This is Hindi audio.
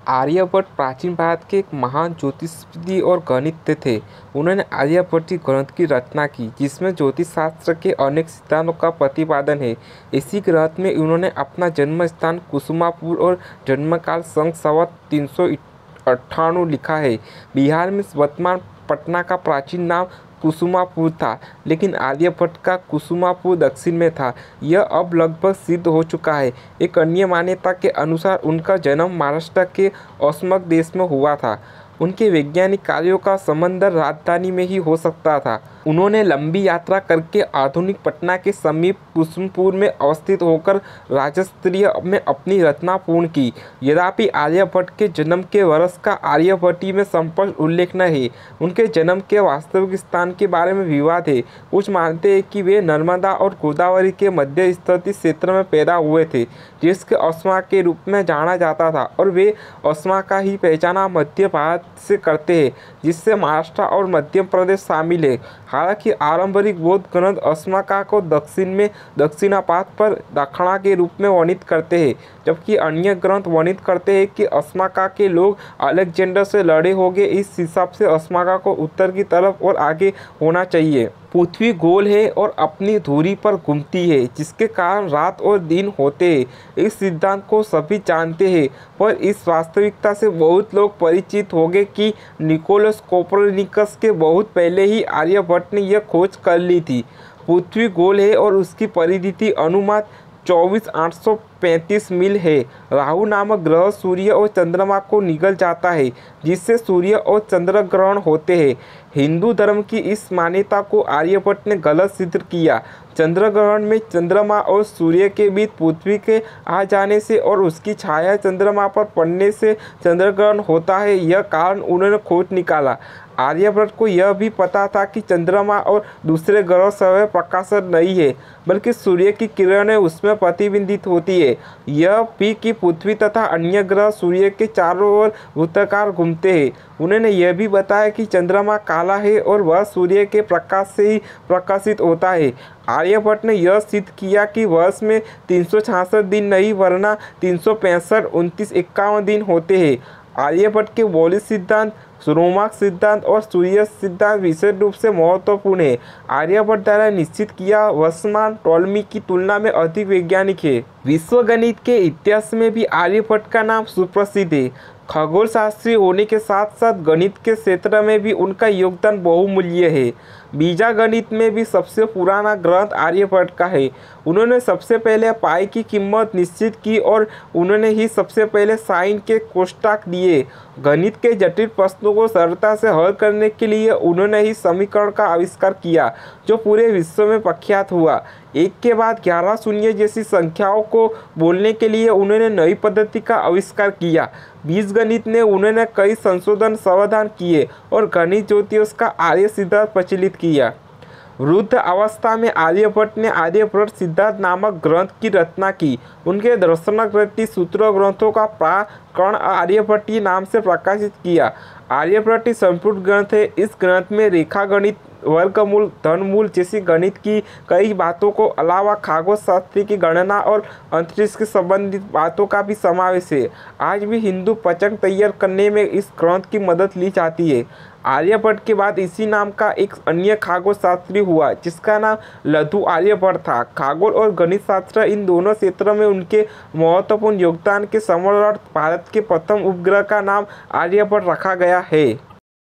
आर्यभट्ट प्राचीन भारत के एक महान ज्योतिषविद और गणितज्ञ थे। उन्होंने आर्यभट्टीय ग्रंथ की रचना की, जिसमें ज्योतिष शास्त्र के अनेक सिद्धांतों का प्रतिपादन है। इसी ग्रंथ में उन्होंने अपना जन्म स्थान कुसुमापुर और जन्मकाल सन 398 लिखा है। बिहार में वर्तमान पटना का प्राचीन नाम कुसुमापुर था, लेकिन आर्यभट्ट का कुसुमापुर दक्षिण में था। यह अब लगभग सिद्ध हो चुका है। एक अन्य मान्यता के अनुसार उनका जन्म महाराष्ट्र के अस्मक देश में हुआ था। उनके वैज्ञानिक कार्यों का संबंध राजधानी में ही हो सकता था। उन्होंने लंबी यात्रा करके आधुनिक पटना के समीप कुसुमपुर में अवस्थित होकर राजस्तरीय में अपनी रचना पूर्ण की। यद्यपि आर्यभट्ट के जन्म के वर्ष का आर्यभट्टी में स्पष्ट उल्लेख न है। उनके जन्म के वास्तविक स्थान के बारे में विवाद है। कुछ मानते हैं कि वे नर्मदा और गोदावरी के मध्य स्थित क्षेत्र में पैदा हुए थे, जिसके अस्मा के रूप में जाना जाता था, और वे अस्मा का ही पहचाना मध्य भारत से करते हैं, जिससे महाराष्ट्र और मध्य प्रदेश शामिल है। हालांकि आरंभिक बौद्ध ग्रंथ अस्माका को दक्षिण में दक्षिणापात पर दक्षिणा के रूप में वर्णित करते हैं, जबकि अन्य ग्रंथ वर्णित करते हैं कि अस्माका के लोग अलेक्जेंडर से लड़े होंगे। इस हिसाब से अस्माका को उत्तर की तरफ और आगे होना चाहिए। पृथ्वी गोल है और अपनी धुरी पर घूमती है, जिसके कारण रात और दिन होते हैं। इस सिद्धांत को सभी जानते हैं, पर इस वास्तविकता से बहुत लोग परिचित होंगे कि निकोलस कोपरनिकस के बहुत पहले ही आर्यभट्ट ने यह खोज कर ली थी। पृथ्वी गोल है और उसकी परिधि अनुमान 24,835 मील है। राहु नामक ग्रह सूर्य और चंद्रमा को निगल जाता है, जिससे सूर्य और चंद्र ग्रहण होते हैं। हिंदू धर्म की इस मान्यता को आर्यभट्ट ने गलत सिद्ध किया। चंद्र ग्रहण में चंद्रमा और सूर्य के बीच पृथ्वी के आ जाने से और उसकी छाया चंद्रमा पर पड़ने से चंद्र ग्रहण होता है। यह कारण उन्होंने खोज निकाला। आर्यभट्ट को यह भी पता था कि चंद्रमा और दूसरे ग्रह स्वयं प्रकाशित नहीं है, बल्कि सूर्य की किरणें उसमें प्रतिबिंबित होती है। यह भी कि पृथ्वी तथा अन्य ग्रह सूर्य के चारों ओर वृत्ताकार घूमते हैं। उन्होंने यह भी बताया कि चंद्रमा काला है और वह सूर्य के प्रकाश से ही प्रकाशित होता है। आर्यभट्ट ने यह सिद्ध किया कि वर्ष में 366 दिन नहीं, वरना 365, 29, 51 दिन होते हैं। आर्यभट्ट के मौलिक सिद्धांत, रोमाक सिद्धांत और सूर्य सिद्धांत विशेष रूप से महत्वपूर्ण है। आर्यभट्ट द्वारा निश्चित किया वर्षमान टॉलमी की तुलना में अधिक वैज्ञानिक है। विश्व गणित के इतिहास में भी आर्यभट्ट का नाम सुप्रसिद्ध है। खगोल शास्त्री होने के साथ साथ गणित के क्षेत्र में भी उनका योगदान बहुमूल्य है। बीजगणित में भी सबसे पुराना ग्रंथ आर्यभट्ट का है। उन्होंने सबसे पहले पाई की कीमत निश्चित की और उन्होंने ही सबसे पहले साइन के कोष्ठक दिए। गणित के जटिल प्रश्नों को सरलता से हल करने के लिए उन्होंने ही समीकरण का आविष्कार किया, जो पूरे विश्व में प्रख्यात हुआ। एक के बाद 11 शून्य जैसी संख्याओं को बोलने के लिए उन्होंने नई पद्धति का आविष्कार किया। बीजगणित ने उन्होंने कई संशोधन समाधान किए और गणित ज्योतिष का आर्य सिद्धांत प्रचलित किया। वृद्ध अवस्था में आर्यभट्ट ने आर्यभट्ट सिद्धांत नामक ग्रंथ की रचना की। उनके दर्शनाकृति सूत्र ग्रंथों का प्राकरण आर्यभट्टी नाम से प्रकाशित किया। आर्यभट्टी संपूर्ण ग्रंथ है। इस ग्रंथ में रेखा गणित, वर्गमूल, धनमूल जैसी गणित की कई बातों को अलावा खगोल शास्त्र की गणना और अंतरिक्ष के संबंधित बातों का भी समावेश है। आज भी हिंदू पंचांग तैयार करने में इस ग्रंथ की मदद ली जाती है। आर्यभट्ट के बाद इसी नाम का एक अन्य खगोल शास्त्री हुआ, जिसका नाम लघु आर्यभट्ट था। खगोल और गणित शास्त्र इन दोनों क्षेत्रों में उनके महत्वपूर्ण योगदान के स्मरणार्थ भारत के प्रथम उपग्रह का नाम आर्यभट्ट रखा गया है।